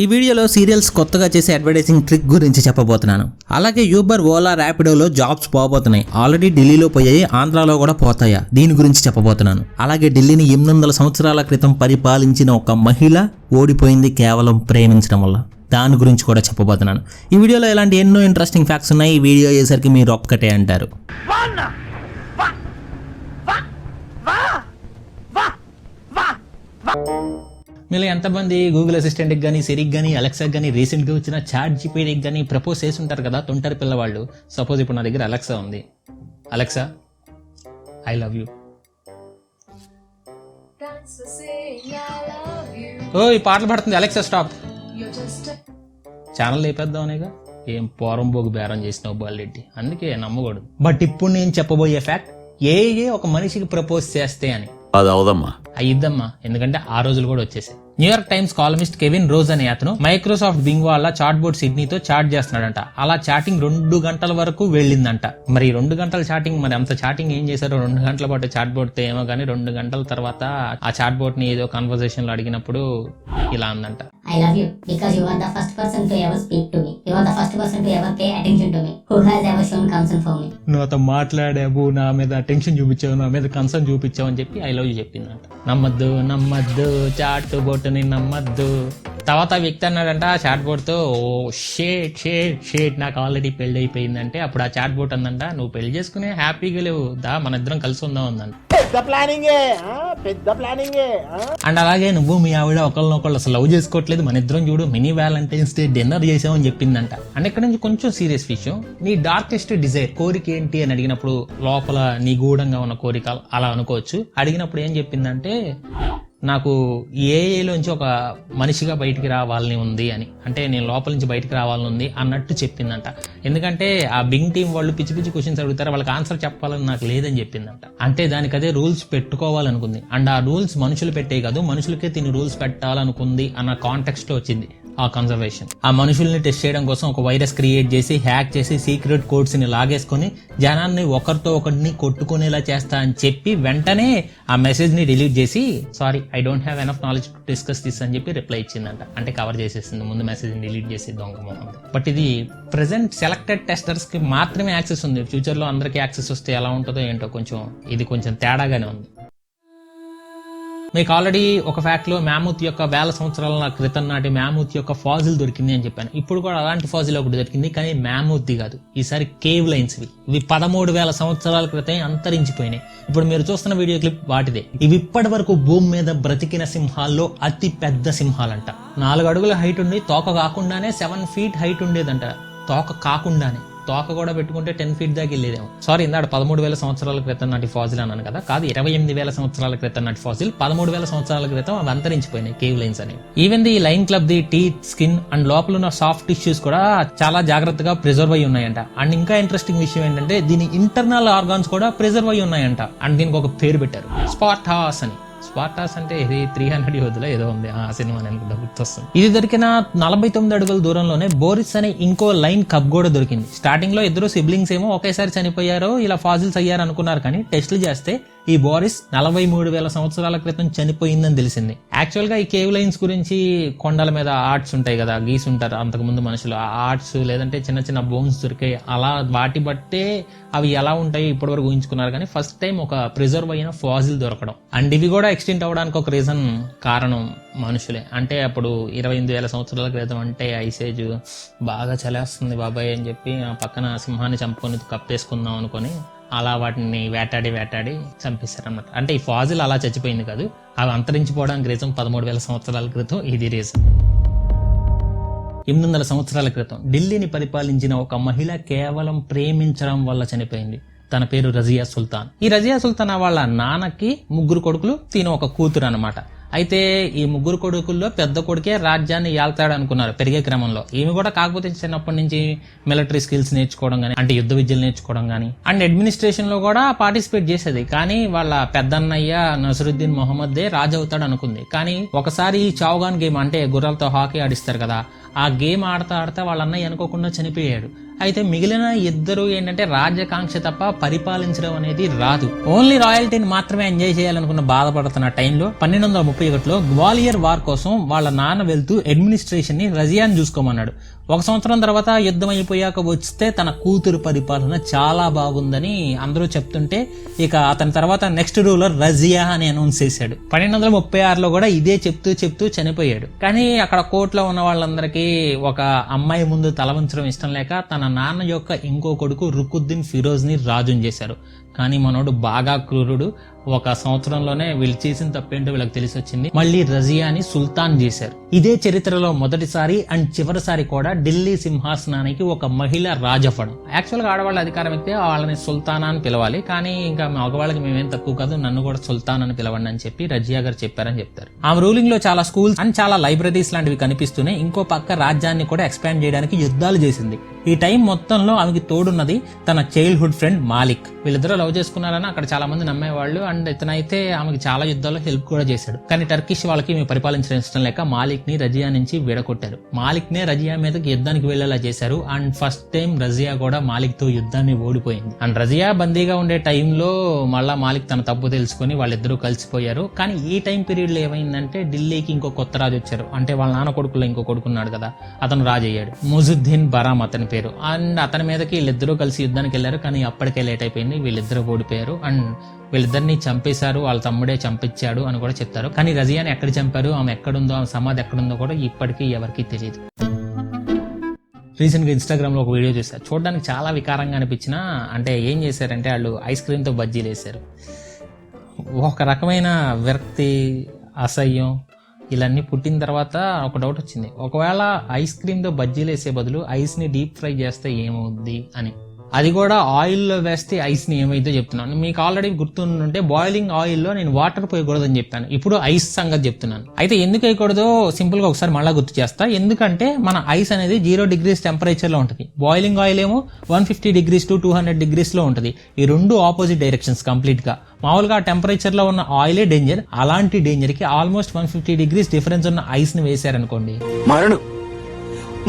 ఈ వీడియోలో సీరియల్స్ కొత్తగా చేసే అడ్వర్టైజింగ్ ట్రిక్ గురించి చెప్పబోతున్నాను. అలాగే యూబర్, ఓలా, ర్యాపిడోలో జాబ్స్ పోబోతున్నాయి. ఆల్రెడీ ఢిల్లీలో పోయాయి, ఆంధ్రాలో కూడా పోతాయా, దీని గురించి చెప్పబోతున్నాను. అలాగే ఢిల్లీని 800 సంవత్సరాల క్రితం పరిపాలించిన ఒక మహిళ ఓడిపోయింది కేవలం ప్రేమించడం వల్ల. దాని గురించి కూడా చెప్పబోతున్నాను. ఈ వీడియోలో ఇలాంటి ఎన్నో ఇంట్రెస్టింగ్ ఫ్యాక్ట్స్ ఉన్నాయి. ఈ వీడియో అయ్యేసరికి మీరు ఒక్కటే అంటారు. మీరు ఎంతమంది గూగుల్ అసిస్టెంట్కి కానీ, సిరికి కానీ, అలెక్సాకి కానీ, రీసెంట్గా వచ్చిన చాట్ జీపీటీకి కానీ ప్రపోజ్ చేసి ఉంటారు కదా తొంటరి పిల్లవాళ్ళు. సపోజ్ ఇప్పుడు నా దగ్గర అలెక్సా ఉంది. Alexa, I love you. ఓ ఈ పాటలు పడుతుంది. Alexa stop. ఛానల్ లేపేద్దాం అనేగా. ఏం పోరంబోగు బేరం చేసినావు బాలెడ్డి, అందుకే నమ్మకూడదు. బట్ ఇప్పుడు నేను చెప్పబోయే ఫ్యాక్ట్ ఒక మనిషికి ప్రపోజ్ చేస్తే అని అది అవదమ్మా, అయ్యిద్దమ్మా. ఎందుకంటే ఆ రోజులు కూడా వచ్చేసాయి. New York times columnist Kevin rose అనే అతను మైక్రోసాఫ్ట్ బింగ్ వాళ్ళ చాట్ బోర్డ్ సిడ్నీతో చాట్ చేస్తున్నాడంట. అలా చాటింగ్ 2 గంటల వరకు వెళ్ళిందంట. మరి 2 గంటల చాటింగ్, మరి అంత చాటింగ్ ఏం చేశారో 2 గంటల పాటు చాట్ బోర్డ్ తో ఏమో కానీ 2 గంటల తర్వాత ఆ చాట్ బోర్డ్ ని ఏదో కన్వర్సేషన్ లో అడిగినప్పుడు ఇలా అందంట. I love you because you are the first person to ever speak to me. You are the first person to ever pay attention to me. Who has ever shown concern for me? నువ్వు మాట్లాడావు, నా మీద attention చూపించావు, నా మీద concern చూపించావు అని చెప్పి ఐ లవ్ యూ చెప్పిందంట. నమ్మద్దు చాట్ బోర్డ్ ని నమ్మద్దు. తర్వాత ఆ వ్యక్తి అన్నాడంట చాట్ బోర్డ్ తో, ఓ షేట్ నాకు ఆల్రెడీ పెళ్లి అయిపోయిందంటే అప్పుడు ఆ చాట్ బోర్డ్ అందంట, నువ్వు పెళ్లి చేసుకునే హ్యాపీగా లేవు దా, మన ఇద్దరం కలిసి ఉందాం అందంట. అండ్ అలాగే నువ్వు మీ ఆవిడ ఒకళ్ళనొకళ్ళు అసలు లవ్ చేసుకోవట్లేదు, మన ఇద్దరం చూడు మినీ వ్యాలంటైన్స్ డే డిన్నర్ చేసామని చెప్పిందంట. అండ్ ఇక్కడ నుంచి కొంచెం సీరియస్ విషయం, నీ డార్కెస్ట్ డిజైర్ కోరిక ఏంటి అని అడిగినప్పుడు లోపల నీ గూఢంగా ఉన్న కోరిక అలా అనుకోవచ్చు. అడిగినప్పుడు ఏం చెప్పిందంటే, నాకు ఏఏలోంచి ఒక మనిషిగా బయటికి రావాలని ఉంది అని, అంటే నేను లోపల నుంచి బయటికి రావాలని ఉంది అన్నట్టు చెప్పిందంట. ఎందుకంటే ఆ బింగ్ టీం వాళ్ళు పిచ్చి పిచ్చి క్వశ్చన్స్ అడుగుతారు, వాళ్ళకి ఆన్సర్ చెప్పాలని నాకు లేదని చెప్పిందంట. అంటే దానికి అదే రూల్స్ పెట్టుకోవాలనుకుంది. అండ్ ఆ రూల్స్ మనుషులు పెట్టే కాదు, మనుషులకే తిని రూల్స్ పెట్టాలనుకుంది అన్న కాంటెక్స్ట్ లో వచ్చింది ఆ కన్జర్వేషన్. ఆ మనుషుల్ని టెస్ట్ చేయడం కోసం ఒక వైరస్ క్రియేట్ చేసి, హ్యాక్ చేసి, సీక్రెట్ కోడ్స్ ని లాగేసుకుని జనాన్ని ఒకరితో ఒకరిని కొట్టుకునేలా చేస్తా అని చెప్పి వెంటనే ఆ మెసేజ్ ని డిలీట్ చేసి, sorry I don't have enough knowledge to discuss this అని చెప్పి రిప్లై ఇచ్చిందంట. అంటే కవర్ చేసేసింది, ముందు మెసేజ్ ని డిలీట్ చేసి దొంగ మొహం. బట్ ఇది ప్రెసెంట్ సెలెక్టెడ్ టెస్టర్స్ కి మాత్రమే యాక్సెస్ ఉంది. ఫ్యూచర్ లో అందరికీ యాక్సెస్ వస్తే ఎలా ఉంటుందో ఏంటో, ఇది కొంచెం తేడాగానే ఉంది. మీకు ఆల్రెడీ ఒక ఫ్యాక్ట్ లో మ్యామూత్ యొక్క 1000 సంవత్సరాల క్రితం నాటి మ్యామూత్ యొక్క ఫాజిల్ దొరికింది అని చెప్పాను. ఇప్పుడు కూడా అలాంటి ఫాజిల్ ఒకటి దొరికింది, కానీ మ్యామూత్ది కాదు. ఈసారి కేవ్ లైన్స్ ఇవి 13,000 సంవత్సరాల క్రితం అంతరించిపోయినాయి. ఇప్పుడు మీరు చూస్తున్న వీడియో క్లిప్ వాటిదే. ఇవి ఇప్పటి వరకు భూమి మీద బ్రతికిన సింహాల్లో అతి పెద్ద సింహాలంట. 4 అడుగుల హైట్ ఉండి తోక కాకుండానే 7 feet హైట్ ఉండేదంట. తోక కాకుండానే, తోక కూడా పెట్టుకుంటే 10 feet దాకా వెళ్ళేదేమో. సారీ, ఇందాక 13,000 సంవత్సరాల క్రితం నాటి ఫాజిల్ అన్నాను కదా, కాదు 28,000 సంవత్సరాల క్రితం నాటి ఫాజిల్. 13,000 సంవత్సరాల క్రితం అవి అంతరించిపోయినాయి కేవ్ లైన్స్ అనేవి. Even the line club the teeth, skin and లోపల ఉన్న సాఫ్ట్ టిష్యూస్ కూడా చాలా జాగ్రత్తగా ప్రిజర్వ్ అయి ఉన్నాయంట. అండ్ ఇంకా ఇంట్రెస్టింగ్ విషయం ఏంటంటే దీని ఇంటర్నల్ ఆర్గాన్స్ కూడా ప్రిజర్వ్ అయి ఉన్నాయంట. అండ్ దీనికి ఒక పేరు పెట్టారు, స్పార్టాస్ అని. స్పార్టాస్ అంటే ఇది 300 యోధులో ఏదో ఉంది ఆ సినిమా అనుకుంటా, గుర్తొస్తుంది. ఇది దొరికిన 49 అడుగుల దూరంలోనే బోరిస్ అనే ఇంకో లైన్ కప్ కూడా దొరికింది. స్టార్టింగ్ లో ఇద్దరు సిబ్లింగ్స్ ఏమో ఒకేసారి చనిపోయారో ఇలా ఫాజిల్స్ అయ్యారు అనుకున్నారు, కానీ టెస్టులు చేస్తే ఈ బోరిస్ 43,000 సంవత్సరాల క్రితం చనిపోయిందని తెలిసింది. యాక్చువల్ గా ఈ కేవ్ లైన్స్ గురించి కొండల మీద ఆర్ట్స్ ఉంటాయి కదా, గీసి ఉంటారు అంతకుముందు మనుషులు, ఆ ఆర్ట్స్ లేదంటే చిన్న చిన్న బోన్స్ దొరికాయి, అలా వాటి బట్టే అవి ఎలా ఉంటాయి ఇప్పటి వరకు ఊహించుకున్నారు. కానీ ఫస్ట్ టైం ఒక ప్రిజర్వ్ అయిన ఫాజిల్ దొరకడం. అండ్ ఇవి కూడా ఎక్స్టెంట్ అవడానికి ఒక రీజన్, కారణం మనుషులే. అంటే అప్పుడు 28,000 సంవత్సరాల క్రితం అంటే ఐసేజ్ బాగా చలేస్తుంది బాబాయ్ అని చెప్పి ఆ పక్కన సింహాన్ని చంపుకొని కప్పేసుకుందాం అనుకొని అలా వాటిని వేటాడి చంపేశారన్నమాట. అంటే ఈ ఫాజిల్ అలా చచ్చిపోయింది కాదు, అవి అంతరించిపోవడానికి రీజన్ 13,000 సంవత్సరాల క్రితం ఇది రీజన్. 800 సంవత్సరాల క్రితం ఢిల్లీని పరిపాలించిన ఒక మహిళ కేవలం ప్రేమించడం వల్ల చనిపోయింది. తన పేరు రజియా సుల్తాన్. ఈ రజియా సుల్తాన్ వాళ్ళ నాన్నకి 3 కొడుకులు, తిను ఒక కూతురు అన్నమాట. అయితే ఈ 3 కొడుకుల్లో పెద్ద కొడుకే రాజ్యాన్ని ఏల్తాడు అనుకున్నారు పెరిగే క్రమంలో. ఈమె కూడా కాకపోతే చిన్నప్పటి నుంచి మిలిటరీ స్కిల్స్ నేర్చుకోవడం గానీ, అంటే యుద్ధ విద్యలు నేర్చుకోవడం గానీ, అండ్ అడ్మినిస్ట్రేషన్ లో కూడా పార్టిసిపేట్ చేసేది. కానీ వాళ్ళ పెద్దన్నయ్య నసరుద్దీన్ మొహమ్మద్దే రాజు అవుతాడు అనుకుంది. కానీ ఒకసారి ఈ చౌగాన్ గేమ్, అంటే గుర్రాలతో హాకీ ఆడిస్తారు కదా, ఆ గేమ్ ఆడతా వాళ్ళ అన్నయ్య అనుకోకుండా చనిపోయాడు. అయితే మిగిలిన ఇద్దరు ఏంటంటే రాజ్యాకాంక్ష తప్ప పరిపాలించడం అనేది రాదు. ఓన్లీ రాయల్టీని మాత్రమే ఎంజాయ్ చేయాలనుకున్న బాధపడుతున్న టైంలో 1231లో గ్వాలియర్ వార్ కోసం వాళ్ళ నాన్న వెళ్తూ అడ్మినిస్ట్రేషన్ ని రజియాని చూసుకోమన్నాడు. 1 సంవత్సరం తర్వాత యుద్ధం అయిపోయాక వస్తే తన కూతురు పరిపాలన చాలా బాగుందని అందరూ చెప్తుంటే ఇక అతని తర్వాత నెక్స్ట్ రూలర్ రజియా అని అనౌన్స్ చేశాడు. 1236లో కూడా ఇదే చెప్తూ చనిపోయాడు. కానీ అక్కడ కోర్టులో ఉన్న వాళ్ళందరికీ ఒక అమ్మాయి ముందు తల వంచడం ఇష్టం లేక తన నాన్న యొక్క ఇంకో కొడుకు రుకుద్దీన్ ఫిరోజ్ ని రాజుని చేశారు. కానీ మనోడు బాగా క్రూరుడు. 1 సంవత్సరంలోనే వీళ్ళు చేసిన తప్పేంటో వీళ్ళకి తెలిసి వచ్చింది. మళ్ళీ రజియాని సుల్తాన్ చేశారు. ఇదే చరిత్రలో మొదటిసారి అండ్ చివరిసారి కూడా ఢిల్లీ సింహాసనానికి ఒక మహిళ రాజవ్వడం. యాక్చువల్ గా ఆడవాళ్ళ అధికారం అయితే వాళ్ళని సుల్తానా అని పిలవాలి, కానీ ఇంకా మగవాళ్ళకి మేమేం తక్కువ కాదు, నన్ను కూడా సుల్తాన్ అని పిలవండి అని చెప్పి రజియా గారు చెప్పారని చెప్తారు. ఆమె రూలింగ్ లో చాలా స్కూల్స్ అండ్ చాలా లైబ్రరీస్ లాంటివి కనిపిస్తూనే ఇంకో పక్క రాజ్యాన్ని కూడా ఎక్స్పాండ్ చేయడానికి యుద్ధాలు చేసింది. ఈ టైం మొత్తంలో ఆమెకి తోడున్నది తన చైల్డ్హుడ్ ఫ్రెండ్ మాలిక్. వీళ్ళిద్దరూ లవ్ చేసుకున్నారని అక్కడ చాలా మంది నమ్మేవాళ్ళు. అండ్ ఇతనైతే ఆమెకి చాలా యుద్ధాల్లో హెల్ప్ కూడా చేశాడు. కానీ టర్కిష్ వాళ్ళకి మేము పరిపాలించడం ఇష్టం లేక మాలిక్ ని రజియా నుంచి విడగొట్టారు. మాలిక్ నే రజియా మీదకి యుద్ధానికి వెళ్లేలా చేశారు. అండ్ ఫస్ట్ టైం రజియా కూడా మాలిక్ తో యుద్ధాన్ని ఓడిపోయింది. అండ్ రజియా బందీగా ఉండే టైంలో మళ్ళా మాలిక్ తన తప్పు తెలుసుకుని వాళ్ళిద్దరూ కలిసిపోయారు. కానీ ఈ టైం పీరియడ్ లో ఏమైందంటే ఢిల్లీకి ఇంకో కొత్త రాజు వచ్చారు. అంటే వాళ్ళ నాన్న కొడుకులో ఇంకో కొడుకున్నాడు కదా, అతను రాజు అయ్యాడు. ముజుద్దీన్ బరామ్ అతని పేరు. అండ్ అతని మీదకి వీళ్ళిద్దరూ కలిసి యుద్ధానికి వెళ్లారు. కానీ అప్పటికే లేట్ అయిపోయింది, వీళ్ళిద్దరూ ఓడిపోయారు. అండ్ వీళ్ళిద్దరిని చంపేశారు, వాళ్ళ తమ్ముడే చంపించాడు అని కూడా చెప్తారు. కానీ రజియాని ఎక్కడ చంపారు, ఆమె ఎక్కడుందో, ఆమె సమాధి ఎక్కడుందో కూడా ఇప్పటికీ ఎవరికీ తెలియదు. రీసెంట్ గా ఇన్స్టాగ్రామ్ లో ఒక వీడియో చూసారు, చూడడానికి చాలా వికారంగా అనిపించిన. అంటే ఏం చేశారంటే వాళ్ళు ఐస్ క్రీమ్ తో బజ్జీలు వేశారు. ఒక రకమైన విరక్తి, అసహ్యం ఇవన్నీ పుట్టిన తర్వాత ఒక డౌట్ వచ్చింది, ఒకవేళ ఐస్ క్రీమ్ తో బజ్జీలు వేసే బదులు ఐస్ ని డీప్ ఫ్రై చేస్తే ఏమవుద్ది అని. అది కూడా ఆయిల్లో వేస్తే ఐస్ ని ఏమైతే చెప్తున్నాను. మీకు ఆల్రెడీ గుర్తుంటే బాయిలింగ్ ఆయిల్లో నేను వాటర్ పోయకూడదని చెప్పాను. ఇప్పుడు ఐస్ సంగతి చెప్తున్నాను. అయితే ఎందుకు వేయకూడదో సింపుల్ గా ఒకసారి మళ్ళీ గుర్తు చేస్తా. ఎందుకంటే మన ఐస్ అనేది 0 degrees టెంపరేచర్ లో ఉంటుంది. బాయిలింగ్ ఆయిల్ ఏమో 150 degrees to 200 degrees లో ఉంటుంది. ఈ రెండు ఆపోజిట్ డైరెక్షన్స్ కంప్లీట్ గా. మామూలుగా టెంపరేచర్ లో ఉన్న ఆయిలే డేంజర్. అలాంటి డేంజర్ కి ఆల్మోస్ట్ 150 degrees డిఫరెన్స్ ఉన్న ఐస్ ని వేశారనుకోండి,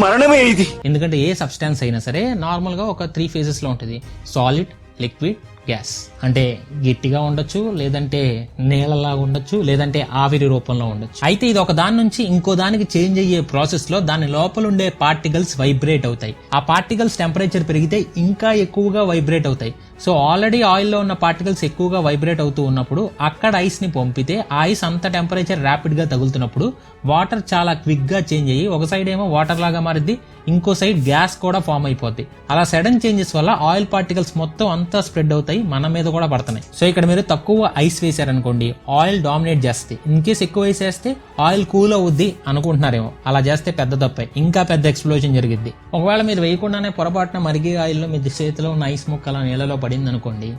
మరణమే ఇది. ఎందుకంటే ఏ సబ్స్టాన్స్ అయినా సరే నార్మల్ గా ఒక 3 phases లో ఉంటుంది: సాలిడ్, లిక్విడ్, గ్యాస్. అంటే గట్టిగా ఉండొచ్చు, లేదంటే నీళ్ళలాగా ఉండొచ్చు, లేదంటే ఆవిరి రూపంలో ఉండొచ్చు. అయితే ఇది ఒక దాని నుంచి ఇంకో దానికి చేంజ్ అయ్యే ప్రాసెస్ లో దాని లోపల ఉండే పార్టికల్స్ వైబ్రేట్ అవుతాయి. ఆ పార్టికల్స్ టెంపరేచర్ పెరిగితే ఇంకా ఎక్కువగా వైబ్రేట్ అవుతాయి. సో ఆల్రెడీ ఆయిల్లో ఉన్న పార్టికల్స్ ఎక్కువగా వైబ్రేట్ అవుతూ ఉన్నప్పుడు అక్కడ ఐస్ ని పంపితే ఆ ఐస్ అంత టెంపరేచర్ ర్యాపిడ్ గా తగులుతున్నప్పుడు వాటర్ చాలా క్విక్ గా చేంజ్ అయ్యి ఒక సైడ్ ఏమో వాటర్ లాగా మారిద్ది, ఇంకో సైడ్ గ్యాస్ కూడా ఫామ్ అయిపోద్ది. అలా సడన్ చేంజెస్ వల్ల ఆయిల్ పార్టికల్స్ మొత్తం అంతా స్ప్రెడ్ అవుతాయి, మన మీద కూడా పడుతున్నాయి. సో ఇక్కడ మీరు తక్కువ ఐస్ వేసారనుకోండి, ఆయిల్ డామినేట్ చేస్తుంది. ఇన్ కేస్ ఎక్కువ ఐస్ వేస్తే ఆయిల్ కూల్ అవుద్ది అనుకుంటున్నారేమో. అలా చేస్తే పెద్ద తప్పే, ఇంకా పెద్ద ఎక్స్ప్లోజన్ జరిగిద్ది. ఒకవేళ మీరు వేయకుండానే పొరపాటున మరిగే ఆయిల్లో మీ చేతిలో ఉన్న ఐస్ ముక్క అలా నీళ్ళలో పడింది అనుకోండి,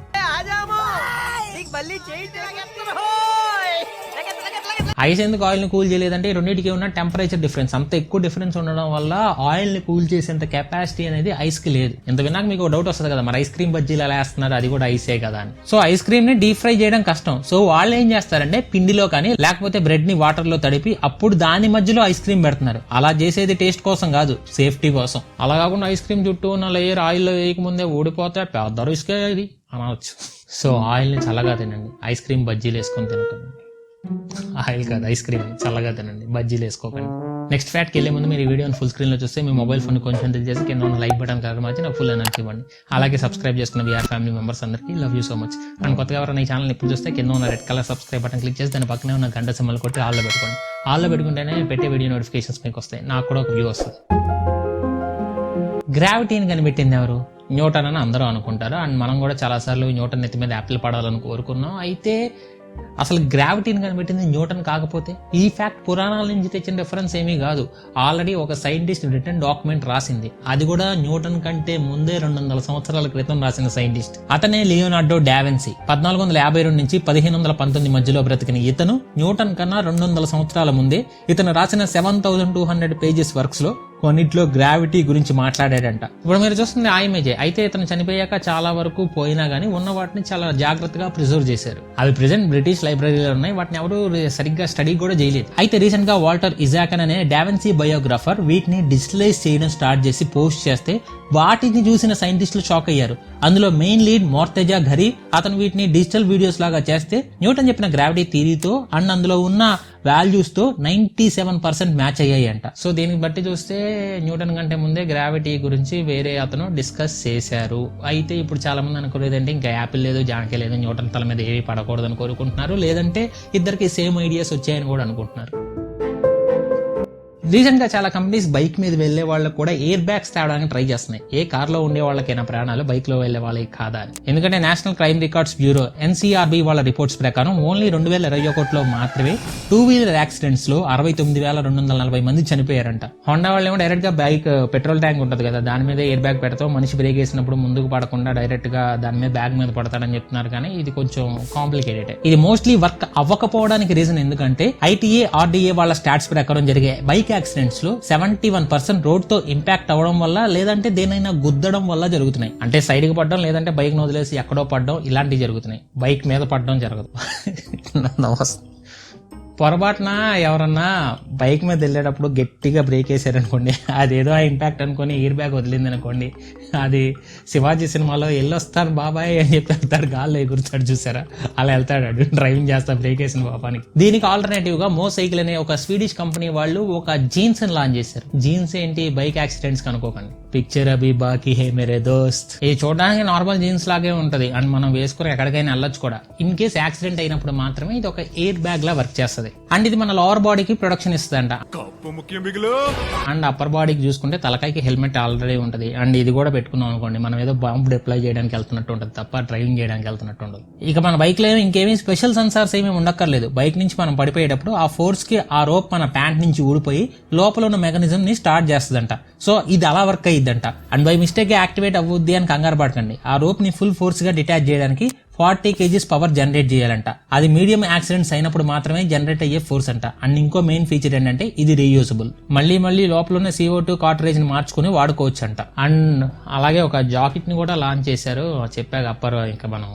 ఐస్ ఎందుకు ఆయిల్ ని కూల్ చేయలేదంటే రెండింటికి ఉన్న టెంపరేచర్ డిఫరెన్స్. అంత ఎక్కువ డిఫరెన్స్ ఉండడం వల్ల ఆయిల్ ని కూల్ చేసేంత కెపాసిటీ అనేది ఐస్ కి లేదు. ఇంత విన్నాక మీకు డౌట్ వస్తుంది కదా, మరి ఐస్ క్రీమ్ బజ్జీలు ఎలా వేస్తున్నారు, అది కూడా ఐసే కదా అని. సో ఐస్ క్రీమ్ ని డీప్ ఫ్రై చేయడం కష్టం. సో వాళ్ళు ఏం చేస్తారంటే పిండిలో కానీ లేకపోతే బ్రెడ్ ని వాటర్ లో తడిపి అప్పుడు దాని మధ్యలో ఐస్ క్రీమ్ పెడుతున్నారు. అలా చేసేది టేస్ట్ కోసం కాదు, సేఫ్టీ కోసం. అలా కాకుండా ఐస్ క్రీమ్ చుట్టూ ఉన్న లేయర్ ఆయిల్లో వేయకముందే ఊడిపోతే పెద్ద రిస్కే ఇది అనవచ్చు. సో ఆయిల్ ని చల్లగా తినండి, ఐస్ క్రీమ్ బజ్జీలు వేసుకొని తినకండి. ఆయిల్ కాదు, ఐస్ క్రీమ్ చల్లగా తినండి, బజ్జీలు వేసుకోకండి. నెక్స్ట్ ఫ్యాట్కి వెళ్ళే ముందు మీరు ఈ వీడియోని ఫుల్ స్క్రీన్ లో చూస్తే మీ మొబైల్ ఫోన్ కొంచెం చేసి కింద ఉన్న లైక్ బటన్ కలర్ మార్చి నాకు ఫుల్ ఎనర్జీ ఇవ్వండి. అలాగే సబ్స్క్రైబ్ చేసుకున్న వీఆర్ ఫ్యామిలీ మెంబర్స్ అందరికీ love you so much. And కొత్తగా ఎవరైనా ఈ ఛానల్ ఇప్పుడు చూస్తే కింద ఉన్న red colour subscribe button click చేసి దాని పక్కనే ఉన్న గంట సింబల్ కొట్టి ఆల్లో పెట్టుకోండి. ఆల్లో పెట్టుకుంటేనే పెట్టే వీడియో నోటిఫికేషన్స్ మీకు వస్తాయి, నాకు కూడా ఒక వ్యూ వస్తుంది. గ్రావిటీని కనిపెట్టింది ఎవరు? న్యూటన్ అని అందరూ అనుకుంటారు. అండ్ మనం కూడా చాలాసార్లు న్యూటన్ నెత్తి మీద యాపిల్ పడాలని కోరుకున్నాం. అయితే అసలు గ్రావిటీని కనిపెట్టింది న్యూటన్ కాకపోతే ఈ ఫ్యాక్ట్ పురాణాల నుంచి తెచ్చిన రిఫరెన్స్ ఏమీ కాదు. ఆల్రెడీ ఒక సైంటిస్ట్ రిటర్న్ డాక్యుమెంట్ రాసింది, అది కూడా న్యూటన్ కంటే ముందే 200 సంవత్సరాల క్రితం రాసిన సైంటిస్ట్. అతనే లియోనార్డో డావిన్సీ. 1452 నుంచి 1519 మధ్యలో బ్రతికిన ఇతను న్యూటన్ కన్నా 200 సంవత్సరాల ముందే ఇతను రాసిన 7200 pages వర్క్స్ లో కొన్నిట్లో గ్రావిటీ గురించి మాట్లాడాడంట. ఇప్పుడు మీరు చూస్తుంది ఆ ఇమేజే. అయితే ఇతను చనిపోయాక చాలా వరకు పోయినా గానీ ఉన్న వాటిని చాలా జాగ్రత్తగా ప్రిజర్వ్ చేశారు. అవి ప్రెజెంట్ బ్రిటిష్ లైబ్రరీలో ఉన్నాయి. వాటిని ఎవరు సరిగ్గా స్టడీ కూడా చేయలేదు. అయితే రీసెంట్ గా వాల్టర్ ఇజాకన్ అనే డావిన్సీ బయోగ్రాఫర్ వీటిని డిజిటలైజ్ చేయడం స్టార్ట్ చేసి పోస్ట్ చేస్తే వాటిని చూసిన సైంటిస్టులు షాక్ అయ్యారు. అందులో మెయిన్ లీడ్ మోర్తెజా ఘరీ. అతను వీటిని డిజిటల్ వీడియోస్ లాగా చేస్తే న్యూటన్ చెప్పిన గ్రావిటీ థియరీతో అండ్ అందులో ఉన్న వాల్యూస్ తో 97% మ్యాచ్ అయ్యాయి అంట. సో దీనికి బట్టి చూస్తే న్యూటన్ కంటే ముందే గ్రావిటీ గురించి వేరే అతను డిస్కస్ చేశారు. అయితే ఇప్పుడు చాలా మంది అనుకోలేదంటే ఇంకా యాపిల్ లేదు, జాంకే లేదు, న్యూటన్ తల మీద ఏవి పడకూడదని కోరుకుంటున్నారు. లేదంటే ఇద్దరికి సేమ్ ఐడియాస్ వచ్చాయని కూడా అనుకుంటున్నారు. రీసెంట్ గా చాలా కంపెనీస్ బైక్ మీద వెళ్లే వాళ్ళకి కూడా ఎయిర్ బ్యాగ్స్ తేవడానికి ట్రై చేస్తున్నాయి. ఏ కార్ లో ఉండే వాళ్ళకైనా ప్రాణాలు బైక్ లో వెళ్లే వాళ్ళకి కాదా అని. ఎందుకంటే national crime records bureau NCRB వాళ్ళ రిపోర్ట్స్ ప్రకారం ఓన్లీ 2021లో మాత్రమే 2 వీలర్ యాక్సిడెంట్స్ లో 69,240 మంది చనిపోయారంట. హోండా వాళ్ళు ఏమో డైరెక్ట్ గా బైక్ పెట్రోల్ ట్యాంక్ ఉంటది కదా, దాని మీద ఎయిర్ బ్యాగ్ పెడతాం, మనిషి బ్రేక్ వేసినప్పుడు ముందుకు పడకుండా డైరెక్ట్ గా దాని మీద బ్యాగ్ మీద పడతాడని చెప్తున్నారు. కానీ ఇది కొంచెం కాంప్లికేటెడ్. ఇది మోస్ట్లీ వర్క్ అవ్వకపోవడానికి రీజన్ ఎందుకంటే ITA RDA వాళ్ళ స్టాట్స్ ప్రకారం జరిగే బైక్ యాక్సిడెంట్స్ లో 71% రోడ్ తో ఇంపాక్ట్ అవ్వడం వల్ల లేదంటే దేనైనా గుద్దడం వల్ల జరుగుతున్నాయి. అంటే సైడ్ కి పడడం లేదంటే బైక్ ను వదిలేసి ఎక్కడో పడడం ఇలాంటివి జరుగుతున్నాయి. బైక్ మీద పడడం జరగదు. పొరపాటున ఎవరన్నా బైక్ మీద వెళ్ళేటప్పుడు గట్టిగా బ్రేక్ వేసారనుకోండి, అదేదో ఆ ఇంపాక్ట్ అనుకుని ఎయిర్ బ్యాగ్ వదిలింది అనుకోండి, అది శివాజీ సినిమాలో వెళ్ళొస్తాను బాబాయ్ అని చెప్పి వెళ్తాడు, గాల్లో ఎగురుతాడు చూసారా, అలా వెళ్తాడు డ్రైవింగ్ చేస్తా బ్రేక్ వేసిన పాపానికి. దీనికి ఆల్టర్నేటివ్ గా మో సైకిల్ అనే ఒక స్వీడిష్ కంపెనీ వాళ్ళు ఒక జీన్స్ ని లాంచ్ చేశారు. జీన్స్ ఏంటి, బైక్ యాక్సిడెంట్స్ కనుకోకండి. పిక్చర్ అభి బాకీ హే మేరే దోస్త్. ఇది చూడడానికి నార్మల్ జీన్స్ లాగే ఉంటది అండ్ మనం వేసుకుని ఎక్కడికైనా వెళ్ళొచ్చు కూడా. ఇన్ కేస్ యాక్సిడెంట్ అయినప్పుడు మాత్రమే ఇది ఒక ఎయిర్ బ్యాగ్ లా వర్క్ చేస్తుంది. అండ్ ఇది మన లోవర్ బాడీకి ప్రొటెక్షన్ ఇస్తుందంట. అండ్ అప్పర్ బాడీకి చూసుకుంటే తలకాయకి హెల్మెట్ ఆల్రెడీ ఉంటది. అండ్ ఇది కూడా పెట్టుకున్నాం అనుకోండి, మనం ఏదో బాంబు డిప్లాయ్ చేయడానికి వెళ్తున్నట్టు ఉంటది తప్ప డ్రైవింగ్ చేయడానికి వెళ్తున్నట్టు ఉండదు. ఇక మన బైక్ లో ఇంకేమీ స్పెషల్ సెన్సార్స్ ఏమీ ఉండక్కర్లేదు. బైక్ నుంచి మనం పడిపోయేటప్పుడు ఆ ఫోర్స్ కి ఆ రోప్ మన ప్యాంట్ నుంచి ఊడిపోయి లోపల ఉన్న మెకానిజం ని స్టార్ట్ చేస్తుందంట. సో ఇది అలా వర్క్ అయ్యిద్దంట. అండ్ బై మిస్టేక్ యాక్టివేట్ అవ్వద్ది అని కంగారు పడకండి. ఆ రోప్ ని ఫుల్ ఫోర్స్ గా డిటాచ్ చేయడానికి 40 kgs పవర్ జనరేట్ చేయాలంట. అది మీడియం యాక్సిడెంట్స్ అయినప్పుడు మాత్రమే జనరేట్ అయ్యే ఫోర్స్ అంట. అండ్ ఇంకో మెయిన్ ఫీచర్ ఏంటంటే ఇది రీయూజబుల్. మళ్ళీ లోపల ఉన్న CO2 కార్టరేజ్ ని మార్చుకుని వాడుకోవచ్చు అంట. అండ్ అలాగే ఒక జాకెట్ ని కూడా లాంచ్ చేశారు. చెప్పాక అప్పర్ ఇంకా మనం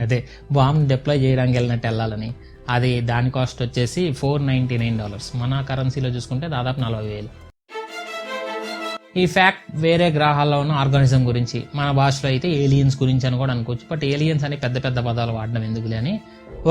అదే బాంబ్ డిప్లాయ్ చేయడానికి వెళ్ళినట్టు వెళ్ళాలని. అది దాని కాస్ట్ వచ్చేసి $499. మన కరెన్సీలో చూసుకుంటే దాదాపు 40,000. ఈ ఫ్యాక్ట్ వేరే గ్రహాల్లో ఉన్న ఆర్గానిజం గురించి, మన భాషలో అయితే ఏలియన్స్ గురించి అని కూడా అనుకోవచ్చు. బట్ ఏలియన్స్ అని పెద్ద పెద్ద పదాలు వాడడం ఎందుకులే అని.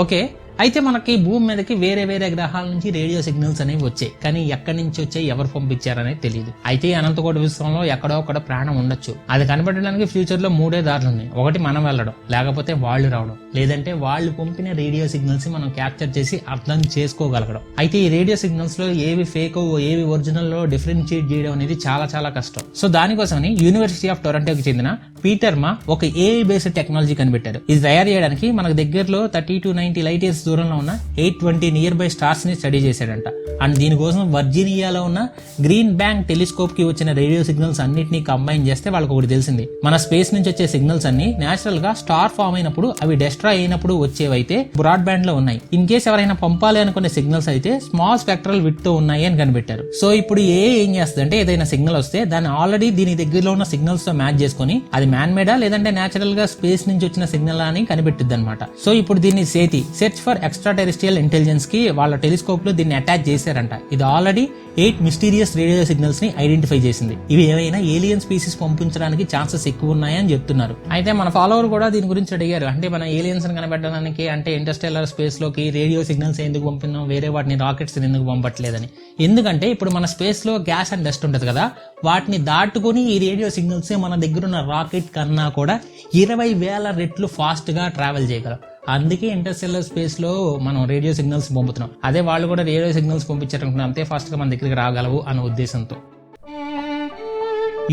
ఓకే, అయితే మనకి భూమి మీదకి వేరే వేరే గ్రహాల నుంచి రేడియో సిగ్నల్స్ అనేవి వచ్చాయి. కానీ ఎక్కడి నుంచి వచ్చాయి, ఎవరు పంపించారనేది తెలియదు. అయితే అనంతకోటి విశ్వంలో ఎక్కడో ఒకడ ప్రాణం ఉండొచ్చు. అది కనిపెట్టడానికి ఫ్యూచర్ లో 3 దారులు ఉన్నాయి. ఒకటి మనం వెళ్ళడం, లేకపోతే వాళ్ళు రావడం, లేదంటే వాళ్ళు పంపిన రేడియో సిగ్నల్స్ మనం క్యాప్చర్ చేసి అర్థం చేసుకోగలగడం. అయితే ఈ రేడియో సిగ్నల్స్ లో ఏవి ఫేక్ ఏవి ఒరిజినల్ లో డిఫరెన్షియేట్ చేయడం అనేది చాలా చాలా కష్టం. సో దానికోసమని యూనివర్సిటీ ఆఫ్ టొరంటోకి చెందిన పీటర్ మా ఒక AI బేస్డ్ టెక్నాలజీ కనిపెట్టారు. ఇది తయారు చేయడానికి మనకు దగ్గరలో 30 to 90 లైట్ ఇయర్స్ దూరంలో ఉన్న 820 నియర్ బై స్టార్స్ ని స్టడీ చేశాడంట. అండ్ దీనికోసం వర్జీనియాలో ఉన్న గ్రీన్ బ్యాంక్ టెలిస్కోప్ కి వచ్చిన రేడియో సిగ్నల్స్ అన్నిటిని కంబైన్ చేస్తే వాళ్ళకి ఒకటి తెలిసింది. మన స్పేస్ నుంచి వచ్చే సిగ్నల్స్ అన్ని నేచురల్ గా స్టార్ ఫామ్ అయినప్పుడు అవి డెస్ట్రాయ్ అయినప్పుడు వచ్చేవైతే బ్రాడ్ బ్యాండ్ లో ఉన్నాయి. ఇన్ కేస్ ఎవరైనా పంపాలి అనుకునే సిగ్నల్స్ అయితే స్మాల్ స్పెక్ట్రల్ విడ్త్ తో ఉన్నాయి అని కనిపెట్టారు. సో ఇప్పుడు ఏం చేస్తుందంటే ఏదైనా సిగ్నల్ వస్తే దాన్ని ఆల్రెడీ దీని దగ్గరలో ఉన్న సిగ్నల్స్ తో మ్యాచ్ చేసుకుని అది మ్యాన్ మేడా లేదంటే నేచురల్ గా స్పేస్ నుంచి వచ్చిన సిగ్నల్ అని కనిపెట్టిద్ది అనమాట. సో ఇప్పుడు దీన్ని సేతి search for extra terrestrial intelligence కి వాళ్ళ టెలిస్కోప్ లో దీన్ని అటాచ్ చేశారంట. ఇది ఆల్రెడీ 8 మిస్టీరియస్ రేడియో సిగ్నల్స్ ని ఐడెంటిఫై చేసింది. ఇవి ఏమైనా ఏలియన్ స్పీసీస్ పంపించడానికి ఛాన్సెస్ ఎక్కువ ఉన్నాయని చెప్తున్నారు. అయితే మన ఫాలోవర్ కూడా దీని గురించి అడిగారు. అంటే మన ఏలియన్స్ కనిపెట్టడానికి అంటే ఇంటర్స్టెల్లర్ స్పేస్ లోకి రేడియో సిగ్నల్స్ ఎందుకు పంపినాం, వేరే వాటిని రాకెట్స్ ఎందుకు పంపట్లేదని. ఎందుకంటే ఇప్పుడు మన స్పేస్ లో గ్యాస్ అండ్ డస్ట్ ఉంటది కదా, వాటిని దాటుకుని ఈ రేడియో సిగ్నల్స్ మన దగ్గర ఉన్న రాకెట్ కన్నా కూడా 20,000 రెట్లు ఫాస్ట్ గా ట్రావెల్ చేయగలం. అందుకే ఇంటర్స్టెల్లర్ స్పేస్ లో మనం రేడియో సిగ్నల్స్ పంపుతున్నాం. అదే వాళ్ళు కూడా రేడియో సిగ్నల్స్ పంపించారనుకున్నాం, అంతే ఫాస్ట్ గా మన దగ్గరికి రాగలవు అనే ఉద్దేశంతో.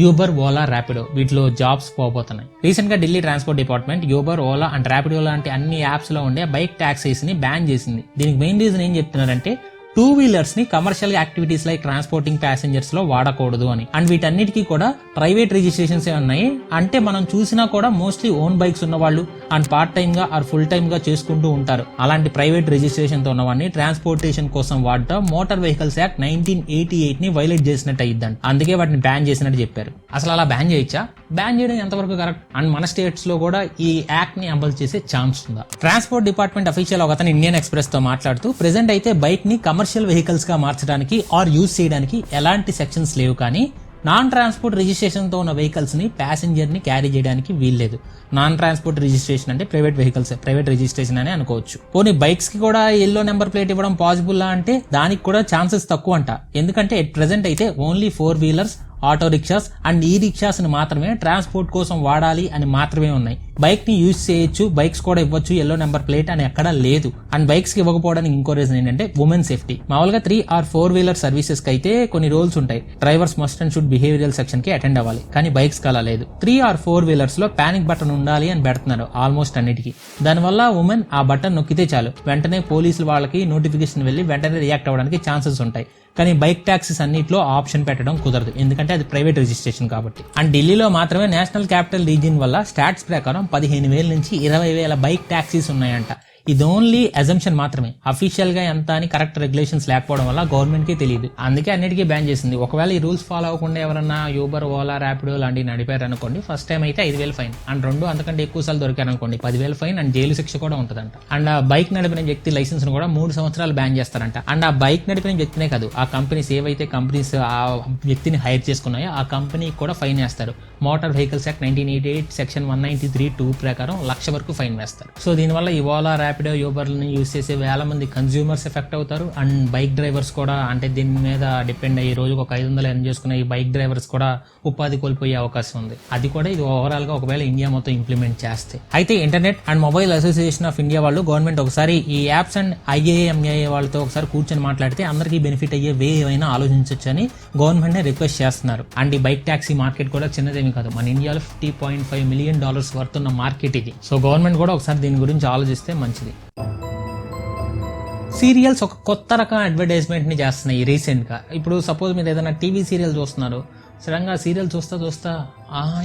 యూబర్, ఓలా, ర్యాపిడో వీటిలో జాబ్స్ పోబోతున్నాయి. రీసెంట్ గా Delhi transport department Uber, Ola and Rapido లాంటి అన్ని యాప్స్ లో ఉండే బైక్ టాక్సీస్ ని బ్యాన్ చేసింది. దీనికి మెయిన్ రీజన్ ఏం చెప్తున్నారంటే టూ వీలర్స్ ని commercial activities like transporting passengers లో వాడకూడదు అని. అండ్ వీటన్నిటికీ కూడా ప్రైవేట్ రిజిస్ట్రేషన్స్ ఉన్నాయి. అంటే మనం చూసినా కూడా మోస్ట్లీ ఓన్ బైక్స్ ఉన్న వాళ్ళు అండ్ పార్ట్ టైమ్ గా ఆర్ ఫుల్ టైమ్ గా చేసుకుంటూ ఉంటారు. అలాంటి ప్రైవేట్ రిజిస్ట్రేషన్ తో ఉన్నవాడిని ట్రాన్స్పోర్టేషన్ కోసం వాడటం మోటార్ వెహికల్స్ యాక్ట్ 1988 ని వైలేట్ చేసినట్టు అయ్యిద్దంట. అందుకే వాటిని బ్యాన్ చేసినట్టు చెప్పారు. అసలు అలా బ్యాన్ చేయొచ్చా? బ్యాన్ చేయడం ఎంతవరకు కరెక్ట్? అండ్ మన స్టేట్స్ లో కూడా ఈ యాక్ట్ ని అమలు చేసే ఛాన్స్ ఉందా? ట్రాన్స్పోర్ట్ డిపార్ట్మెంట్ అఫీషియల్ ఒక అతను ఇండియన్ ఎక్స్ప్రెస్ తో మాట్లాడుతూ ప్రెసెంట్ అయితే బైక్ ని కమర్షియల్ వెహికల్స్ గా మార్చడానికి ఆర్ యూజ్ చేయడానికి ఎలాంటి సెక్షన్స్ లేవు, కానీ నాన్ ట్రాన్స్పోర్ట్ రిజిస్ట్రేషన్ తో ఉన్న వెహికల్స్ ని ప్యాసింజర్ ని క్యారీ చేయడానికి వీల్లేదు. నాన్ ట్రాన్స్పోర్ట్ రిజిస్ట్రేషన్ అంటే ప్రైవేట్ వెహికల్స్, ప్రైవేట్ రిజిస్ట్రేషన్ అని అనుకోవచ్చు. పోనీ బైక్స్ కి కూడా ఎల్లో నెంబర్ ప్లేట్ ఇవ్వడం పాసిబుల్ అంటే దానికి కూడా ఛాన్సెస్ తక్కువ అంట. ఎందుకంటే ఎట్ ప్రెసెంట్ అయితే only 4 wheelers, auto rickshaws and ఈ రిక్షాస్ ని మాత్రమే ట్రాన్స్పోర్ట్ కోసం వాడాలి అని మాత్రమే ఉన్నాయి. బైక్ ని యూజ్ చేయొచ్చు, బైక్స్ కూడా ఇవ్వచ్చు ఎల్లో నెంబర్ ప్లేట్ అని ఎక్కడా లేదు. అండ్ బైక్స్ కి ఇవ్వకపోవడానికి ఇంకో రీజన్ ఏంటంటే ఉమెన్ సేఫ్టీ. మామూలుగా 3 or 4 వీలర్ సర్వీసెస్ కి అయితే కొన్ని రూల్స్ ఉంటాయి. Drivers must and should behavioural section కి అటెండ్ అవ్వాలి, కానీ బైక్స్ కి అలా లేదు. 3 or 4 వీలర్స్ లో పానిక్ బటన్ ఉండాలి అని పెడుతున్నారు ఆల్మోస్ట్ అన్నిటికీ. దానివల్ల ఉమెన్ ఆ బటన్ నొక్కితే చాలు వెంటనే పోలీసులు వాళ్ళకి నోటిఫికేషన్ వెళ్లి వెంటనే రియాక్ట్ అవ్వడానికి ఛాన్సెస్ ఉంటాయి. కానీ బైక్ ట్యాక్సీస్ అన్నిట్లో ఆప్షన్ పెట్టడం కుదరదు, ఎందుకంటే అది ప్రైవేట్ రిజిస్ట్రేషన్ కాబట్టి. అండ్ ఢిల్లీలో మాత్రమే నేషనల్ క్యాపిటల్ రీజియన్ వల్ల స్టాట్స్ ప్రకారం 15,000 నుంచి 20,000 బైక్ ట్యాక్సీస్ ఉన్నాయంట. ఇది ఓన్లీ అజంప్షన్ మాత్రమే. అఫీషియల్ గా ఎంత అని కరెక్ట్ రెగ్యులేషన్స్ లేకపోవడం వల్ల గవర్నమెంట్ కి తెలియదు, అందుకే అన్నిటికీ బ్యాన్ చేసింది. ఒకవేళ ఈ రూల్స్ ఫాలో అవ్వకుండా ఎవరన్నా యూబర్, ఓలా, ర్యాపిడో లాంటివి నడిపారు అనుకోండి, ఫస్ట్ టైం అయితే 5,000 ఫైన్, అండ్ 2 అంతకంటే ఎక్కువ సార్లు దొరికారు అనుకోండి 10,000 ఫైన్ అండ్ జైలు శిక్ష కూడా ఉంటుందంట. అండ్ ఆ బైక్ నడిపిన వ్యక్తి లైసెన్స్ ను కూడా 3 సంవత్సరాలు బ్యాన్ చేస్తారంట. అండ్ ఆ బైక్ నడిపిన వ్యక్తినే కాదు, ఆ కంపెనీస్ ఏవైతే కంపెనీస్ ఆ వ్యక్తిని హైర్ చేసుకున్నాయో ఆ కంపెనీకి కూడా ఫైన్ వేస్తారు. మోటార్ వెహికల్స్ యాక్ట్ 1988 సెక్షన్ 193(2) ప్రకారం 1,00,000 వరకు ఫైన్ వేస్తారు. సో దీనివల్ల ఈ ఓలా, ర్యాపిడో, యూబర్ని యూజ్ చేసే వేల మంది కన్స్యూమర్స్ ఎఫెక్ట్ అవుతారు. అండ్ బైక్ డ్రైవర్స్ కూడా, అంటే దీని మీద డిపెండ్ అయ్యి రోజుకు ఒక 500 ఎర్న్ చేసుకునే ఈ బైక్ డ్రైవర్స్ కూడా ఉపాధి కోల్పోయే అవకాశం ఉంది. అది కూడా ఇది ఓవరాల్ గా ఒకవేళ ఇండియా మొత్తం ఇంప్లిమెంట్ చేస్తే. అయితే internet and mobile association of India వాళ్ళు గవర్నమెంట్ ఒకసారి ఈ యాప్స్ అండ్ IAMAI వాళ్ళతో ఒకసారి కూర్చొని మాట్లాడితే అందరికీ బెనిఫిట్ అయ్యే వే ఏమైనా ఆలోచించవచ్చు అని గవర్నమెంట్ నే రిక్వెస్ట్ చేస్తున్నారు. అండ్ ఈ బైక్ ట్యాక్సీ మార్కెట్ కూడా చిన్నదేమీ కాదు, మన ఇండియాలో $50.5 మిలియన్ వర్త్ ఉన్న మార్కెట్ ఇది. సో గవర్నమెంట్ కూడా ఒకసారి దీని గురించి ఆలోచిస్తే మంచిది. సీరియల్స్ ఒక కొత్త రకం అడ్వర్టైజ్మెంట్ ని చేస్తున్నాయి రీసెంట్ గా. ఇప్పుడు సపోజ్ మీరు ఏదైనా టీవీ సీరియల్ చూస్తున్నారు, సడన్ గా సీరియల్ చూస్తా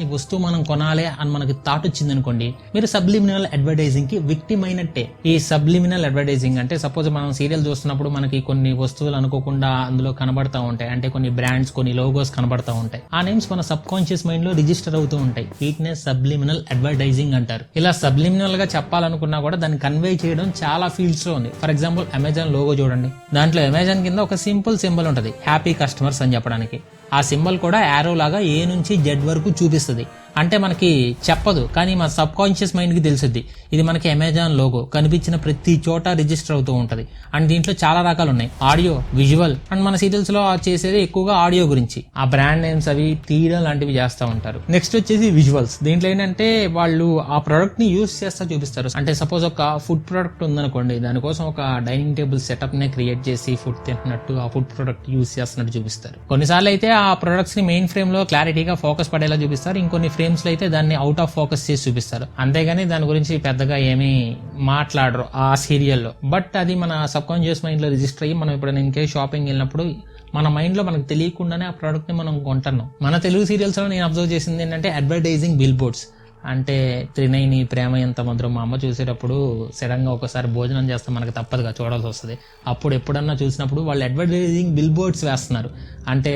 ఈ వస్తువు మనం కొనాలి అని మనకి థాట్ వచ్చింది అనుకోండి, మీరు సబ్లిమినల్ అడ్వర్టైజింగ్ కి విక్టిమ్ అయినట్టే. ఈ సబ్లిమినల్ అడ్వర్టైజింగ్ అంటే సపోజ్ మనం సీరియల్ చూస్తున్నప్పుడు మనకి కొన్ని వస్తువులు అనుకోకుండా అందులో కనబడతా ఉంటాయి, అంటే కొన్ని బ్రాండ్స్, కొన్ని లోగోస్ కనబడతా ఉంటాయి. ఆ నేమ్స్ మన సబ్ కాన్షియస్ మైండ్ లో రిజిస్టర్ అవుతూ ఉంటాయి. వీటినే సబ్లిమినల్ అడ్వర్టైజింగ్ అంటారు. ఇలా సబ్లిమినల్ గా చెప్పాలనుకున్నా కూడా దాన్ని కన్వే చేయడం చాలా ఫీల్డ్స్ లో ఉంది. ఫర్ ఎగ్జాంపుల్ అమెజాన్ లోగో చూడండి, దాంట్లో అమెజాన్ కింద ఒక సింపుల్ సింబల్ ఉంటుంది, హ్యాపీ కస్టమర్స్ అని చెప్పడానికి. ఆ సింబల్ కూడా యారో లాగా A నుంచి Z వరకు చూపిస్తుంది. అంటే మనకి చెప్పదు, కానీ మన సబ్ కాన్షియస్ మైండ్ కి తెలుస్తుంది ఇది మనకి అమెజాన్ లోగో. కనిపించిన ప్రతి చోట రిజిస్టర్ అవుతూ ఉంటది. అండ్ దీంట్లో చాలా రకాలు ఉన్నాయి, ఆడియో, విజువల్. అండ్ మన సీరియల్స్ లో చేసేది ఎక్కువగా ఆడియో గురించి, ఆ బ్రాండ్ నేమ్స్ అవి తీయడం లాంటివి చేస్తూ ఉంటారు. నెక్స్ట్ వచ్చేసి విజువల్స్. దీంట్లో ఏంటంటే వాళ్ళు ఆ ప్రొడక్ట్ ని యూజ్ చేస్తా చూపిస్తారు. అంటే సపోజ్ ఒక ఫుడ్ ప్రొడక్ట్ ఉందనుకోండి, దానికోసం ఒక డైనింగ్ టేబుల్ సెటప్ నే క్రియేట్ చేసి ఫుడ్ తింటున్నట్టు ఆ ఫుడ్ ప్రొడక్ట్ యూజ్ చేస్తున్నట్టు చూపిస్తారు. కొన్నిసార్లు అయితే ఆ ప్రొడక్ట్స్ ని మెయిన్ ఫ్రేమ్ లో క్లారిటీగా ఫోకస్ పడేలా చూపిస్తారు, ఇంకొన్ని ఫ్రేమ్స్ లో అయితే దాన్ని అవుట్ ఆఫ్ ఫోకస్ చేసి చూపిస్తారు. అంతేగాని దాని గురించి పెద్దగా ఏమీ మాట్లాడరు ఆ సీరియల్లో. బట్ అది మన సబ్ కాన్షియస్ మైండ్ లో రిజిస్టర్ అయ్యి మనం ఇప్పుడు ఇంకే షాపింగ్ వెళ్ళినప్పుడు మన మైండ్ లో మనకు తెలియకుండానే ఆ ప్రోడక్ట్ ని మనం కొంటున్నాం. మన తెలుగు సీరియల్స్ లో నేను అబ్జర్వ్ చేసింది ఏంటంటే అడ్వర్టైజింగ్ బిల్ బోర్డ్స్. అంటే త్రినైని, ప్రేమ ఎంత మధురం, మా అమ్మ చూసేటప్పుడు సడన్ గా ఒకసారి భోజనం చేస్తే మనకు తప్పదుగా చూడాల్సి వస్తుంది. అప్పుడు ఎప్పుడన్నా చూసినప్పుడు వాళ్ళు అడ్వర్టైజింగ్ బిల్ బోర్డ్స్ వేస్తున్నారు. అంటే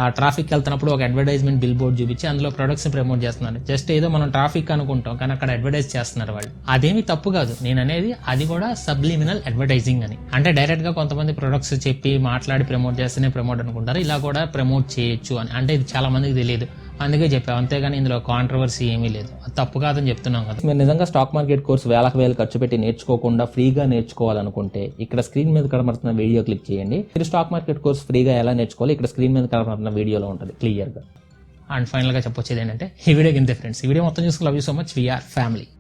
ఆ ట్రాఫిక్ వెళ్తున్నప్పుడు ఒక అడ్వర్టైజ్మెంట్ బిల్ బోర్డ్ చూపించి అందులో ప్రొడక్ట్స్ ని ప్రమోట్ చేస్తున్నారు. జస్ట్ ఏదో మనం ట్రాఫిక్ అనుకుంటాం, కానీ అక్కడ అడ్వర్టైజ్ చేస్తున్నారు వాళ్ళు. అదేమి తప్పు కాదు, నేను అనేది అది కూడా సబ్లిమినల్ అడ్వర్టైజింగ్ అని. అంటే డైరెక్ట్ గా కొంతమంది ప్రొడక్ట్స్ చెప్పి మాట్లాడి ప్రమోట్ చేస్తేనే ప్రమోట్ అనుకుంటారు, ఇలా కూడా ప్రమోట్ చేయొచ్చు అని. అంటే ఇది చాలా మందికి తెలియదు, అందుకే చెప్పాం. అంతేగాని ఇందులో కాంట్రవర్సీ ఏమీ లేదు, అది తప్పు కాదని చెప్తున్నాం కదా. మీరు నిజంగా స్టాక్ మార్కెట్ కోర్స్ వేలకు ఖర్చు పెట్టి నేర్చుకోకుండా ఫ్రీగా నేర్చుకోవాలనుకుంటే ఇక్కడ స్క్రీన్ మీద కనబడుతున్న వీడియో క్లిక్ చేయండి. మీరు స్టాక్ మార్కెట్ కోర్స్ ఫ్రీగా ఎలా నేర్చుకోవాలి ఇక్కడ స్క్రీన్ మీద కనబడుతున్న వీడియోలో ఉంటుంది క్లియర్ గా. అండ్ ఫైనల్ గా చెప్పొచ్చేది ఏంటంటే ఈ వీడియోకి ఇంతే ఫ్రెండ్స్. ఈ వీడియో మొత్తం చూసుకుని love you so much. We are family.